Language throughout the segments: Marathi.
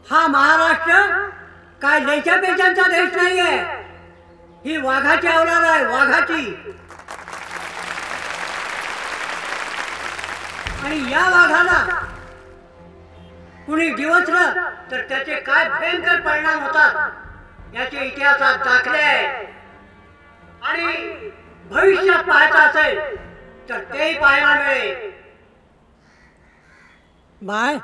हा महाराष्ट्र काय लेच्या पेचांचा देश नाहीये, ही वाघाची अवलाद आहे, वाघाची. आणि या वाघाला कुणी डिवचलं तर त्याचे काय भयंकर परिणाम होतात याचे इतिहासात दाखले आहेत. आणि भविष्यात पाहायचं असेल तर तेही पाहायला मिळेल. बाय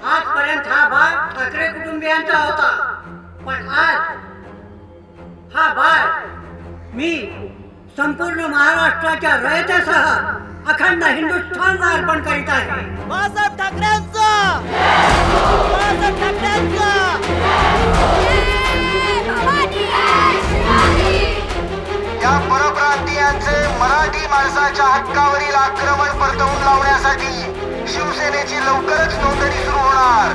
आजपर्यंत हा बाळ ठाकरे कुटुंबियांचा होता, पण आज हा बाळ मी संपूर्ण महाराष्ट्राच्या रयतेसह अखंड हिंदुस्थानला अर्पण करीत आहे. बाळासाहेब ठाकरेंचा, बाळासाहेब ठाकरेंचा. या परप्रांतीयांचे मराठी माणसाच्या हक्कावरील आक्रमण परतवून लावण्यासाठी शिवसेनेची लवकरच नोंदणी सुरू होणार.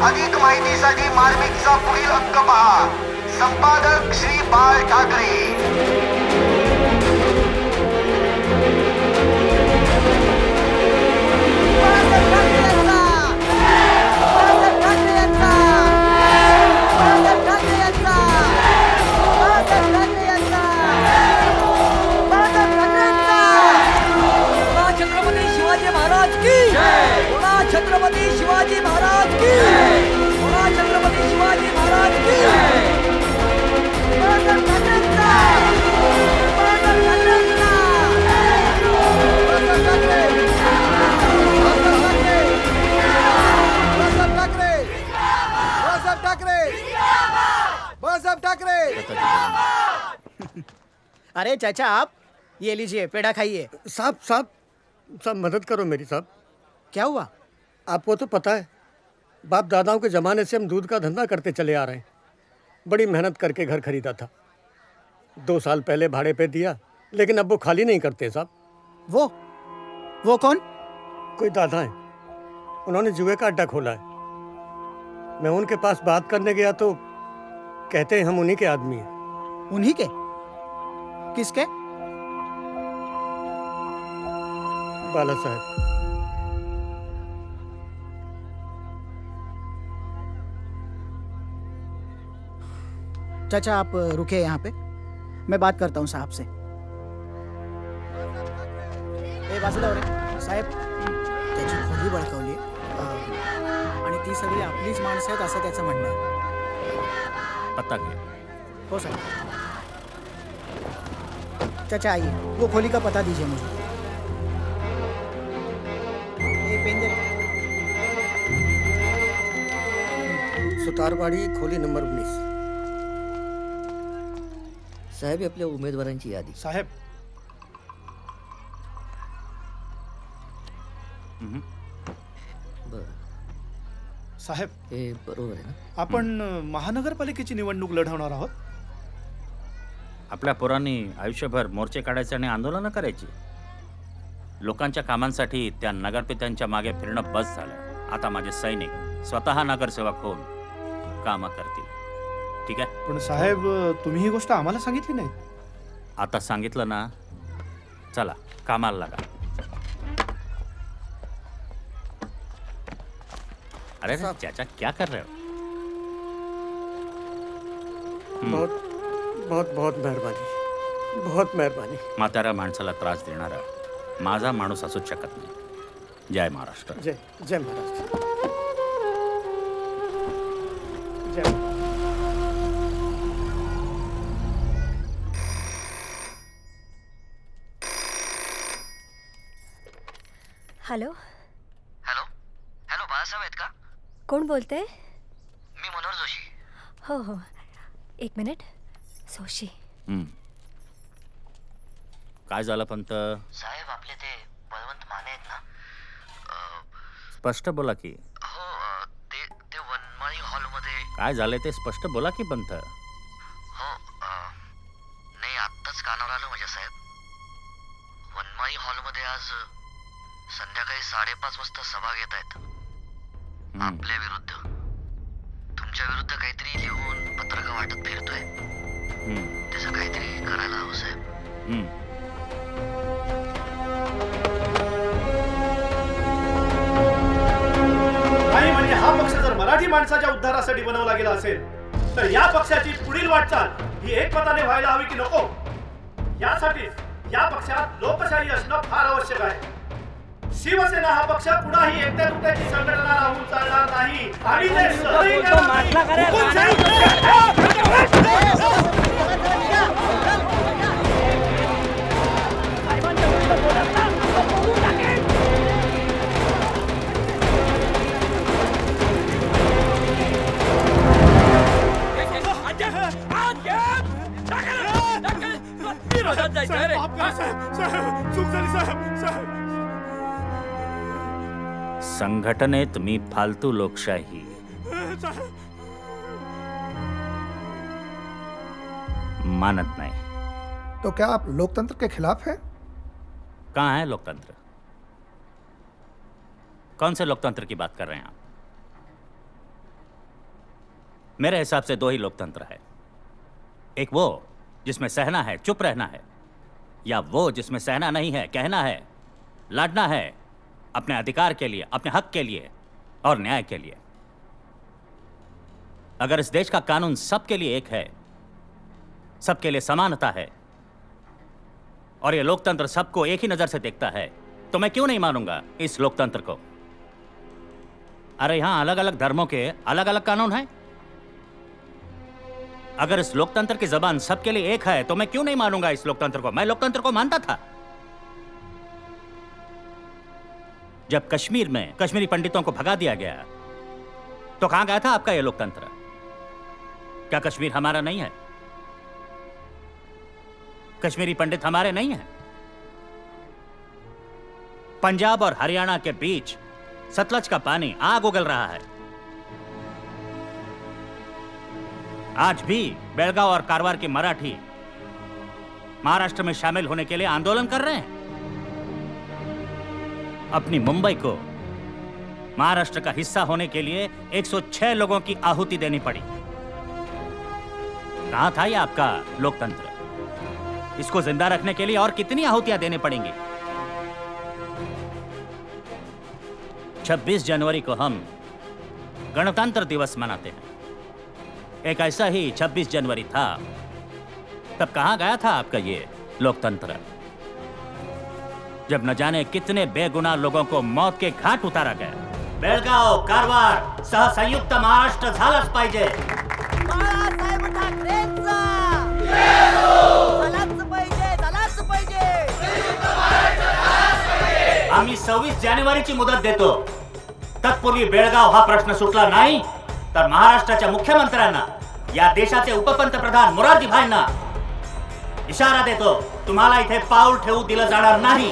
अधिक माहितीसाठी मार्मिकचा पुढील अंक पहा. संपादक श्री बाळ ठाकरे. छत्रपती शिवाजी महाराज की, छत्रपती शिवाजी महाराज की. अरे चाचा आप ये लीजिए, पेड़ा खाइए. साहब साहब साहब मदद करो मेरी साहब. क्या हुआ? आपको तो पता है बाप दादाओं के ज़माने से हम दूध का धंधा करते चले आ रहे हैं. बड़ी मेहनत करके घर खरीदा था. 2 साल पहले भाड़े पे दिया, लेकिन अब वो खाली नहीं करते साहब. वो कौन? कोई दादा हैं, उन्होंने जुए का अड्डा खोला है. मैं उनके पास बात करने गया तो कहते हैं हम उन्हीं के आदमी हैं. उन्हीं के? किसके? बाला साहब. चाचा आप रुके यहाँ पे, मैं बात करता हूँ साहब से. ए बाजूला हो रे साहेब, त्याची खोली बळकावली आणि ती सगळी आपलीच माणसं आहेत असं त्याचं म्हणणं आहे. पत्ता घे. हो साहब. चाचा आइए, वो खोली का पता दीजिए मुझे. ए पेन दे. सुतारवाडी खोली नंबर 19. साहेब आपल्या उमेदवारांची यादी. साहेब बर साहेब, हे बरोबर आहे ना? आपण महानगरपालिकेची निवडणूक लढवणार आहोत. आपल्या पोरांनी आयुष्यभर मोर्चे काढायचे आणि आंदोलनं करायची. लोकांच्या कामांसाठी त्या नगरपित्यांच्या मागे फिरणं बस झालं. आता माझे सैनिक स्वतः नगरसेवक होऊन कामं करतील. ठीक आहे? पण साहेब तुम्ही ही गोष्ट आम्हाला सांगितली नाही. आता सांगितलं ना, चला कामाला लागा. अरे चाचा क्या कर रहे हो? बहुत बहुत बहुत मेहरबानी, बहुत मेहरबानी. म्हाताऱ्या माणसाला त्रास देणारा माझा माणूस असूच शकत नाही. जय महाराष्ट्र. जय जय महाराष्ट्र. जय. हॅलो हॅलो हॅलो बाळासाहेब आहेत का? कोण बोलते? मी मनोहर जोशी. हो हो, एक मिनिट. जोशी. काय झालं पंत? साहेब आपले ते बळवंत माने आहेत ना, स्पष्ट बोला की. हो ते ते वनमाळी हॉलमध्ये. काय झालंय ते स्पष्ट बोला की पंत. हो नाही आत्ताच कानावर आलं माझ्या साहेब. वनमाळी हॉलमध्ये आज संध्याकाळी 5:30 वाजता सभा घेत आहेत आपल्या विरुद्ध. तुमच्या विरुद्ध काहीतरी लिहून पत्रक वाटत फिरतोय. त्याचं काहीतरी करायला हवं साहेब. नाही म्हणजे हा पक्ष जर मराठी माणसाच्या उद्धारासाठी बनवला गेला असेल तर या पक्षाची पुढील वाटचाल ही एकमताने व्हायला हवी की नको, यासाठीच या पक्षात लोकशाही असणं फार आवश्यक आहे. शिवसेना हा पक्ष कुणाही एकट्या दुट्याची संघटना राहून चालणार नाही आणि ते सहही संघटनेत मी फालतू लोकशाही मानत नहीं. तो क्या आप लोकतंत्र के खिलाफ हैं? कहाँ है लोकतंत्र? कौन से लोकतंत्र की बात कर रहे हैं आप? मेरे हिसाब से दो ही लोकतंत्र है. एक वो जिसमें सहना है, चुप रहना है, या वो जिसमें सहना नहीं है, कहना है, लड़ना है अपने अधिकार के लिए, अपने हक के लिए और न्याय के लिए. अगर इस देश का कानून सबके लिए एक है, सबके लिए समानता है और ये लोकतंत्र सबको एक ही नजर से देखता है, तो मैं क्यों नहीं मानूंगा इस लोकतंत्र को? अरे यहां अलग अलग धर्मों के अलग अलग कानून हैं. अगर इस लोकतंत्र की जबान सबके लिए एक है तो मैं क्यों नहीं मानूंगा इस लोकतंत्र को? मैं लोकतंत्र को मानता था. जब कश्मीर में कश्मीरी पंडितों को भगा दिया गया तो कहां गया था आपका यह लोकतंत्र? क्या कश्मीर हमारा नहीं है? कश्मीरी पंडित हमारे नहीं हैं? पंजाब और हरियाणा के बीच सतलज का पानी आग उगल रहा है. आज भी बेलगांव और कारवार के मराठी महाराष्ट्र में शामिल होने के लिए आंदोलन कर रहे हैं. अपनी मुंबई को महाराष्ट्र का हिस्सा होने के लिए 106 लोगों की आहुति देनी पड़ी. कहां था यह आपका लोकतंत्र? इसको जिंदा रखने के लिए और कितनी आहुतियां देनी पड़ेंगी? 26 जनवरी को हम गणतंत्र दिवस मनाते हैं. एक ऐसा ही 26 जनवरी था. तब कहां गया था आपका ये लोकतंत्र, जब न जाने कितने बेगुनाह लोगों को मौत के घाट उतारा गया? बेळगाव कारवार सह संयुक्त महाराष्ट्र झालाच पाहिजे. बाळासाहेब ठाकरेंचा झालाच पाहिजे. आम्ही 26 जानेवारीची मुदत देतो. तत्पूर्वी बेळगाव हा प्रश्न सुटला नाही तर महाराष्ट्राच्या मुख्यमंत्र्यांना, या देशाचे उपपंतप्रधान मोरारजी भाईंना इशारा देतो, तुम्हाला इथे पाऊल ठेवू दिलं जाणार नाही.